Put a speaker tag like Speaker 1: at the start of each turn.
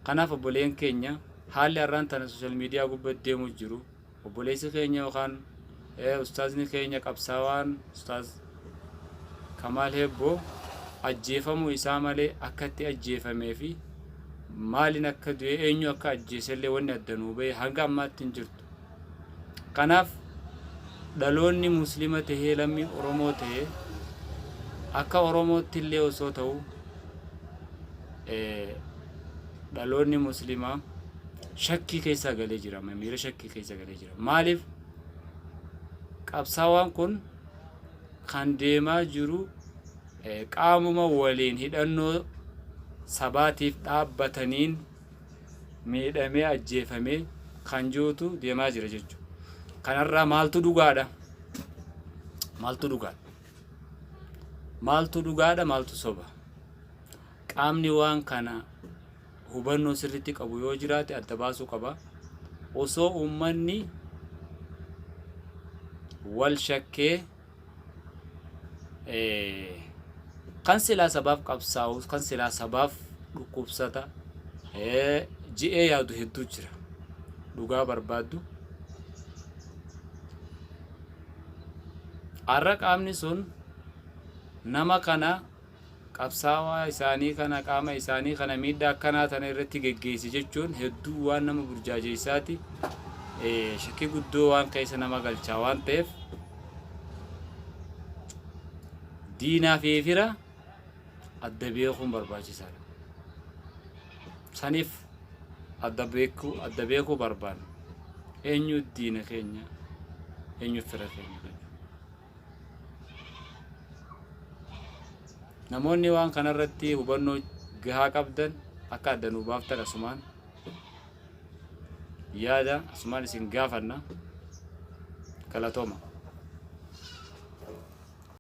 Speaker 1: kanaaf obboleen keenya haalli har'aan tana social media gubbatti deemu jiru obboleessi keenya yookaan ustaazni keenya qabsaawaan ustaaz Kamaal Hebboo ajjeefamuu isaa malee akka itti ajjeefamee fi maaliin akka du'e eenyu akka ajjeesellee wanni addanuu ba'e hanga ammaatti hin jirtu. Kanaaf dhaloonni muslima tahee lammii Oromoo tahee akka Oromootti illee osoo ta'u dhaloonni muslimaa shakkii keessa galee jira, miira shakkii keessa galee jira. Maaliif qabsaawaan kun kan deemaa jiru qaamuma waliin hidhannoo sabaatiif dhaabbataniin miidhamee ajjeefamee kan jirutu deemaa jira jechuudha. Kanarraa maaltu dhugaadha? Maaltu dhugaadha? Maaltu dhugaadha? Maaltu soba? Qaamni waan kana hubannoo sirriitti qabu yoo jiraate adda baasuu qaba. Osoo uummanni wal shakkee kan silaa sabaaf qabsaa'u, kan silaa sabaaf dhukkubsata ji'ee yaadu hedduu jira. Dhugaa barbaaddu. Har'a qaamni sun nama kana qabsaawaa isaanii kana qaama isaanii kana miidhaa akkanaa tana irratti geggeessi jechuun hedduu waan nama burjaajeessaati. Shakkii guddoo waan keessa nama galchaa waan ta'eef diinaa fi fira adda beekuun barbaachisaadha. Saniif adda beekuu barbaanna. Eenyu diina keenya, eenyu fira keenya. Namoonni waan kanarratti hubannoo gahaa qabdan akka adda nuu baaftan asumaan yaada asumaan isin gaafanna. Galatooma.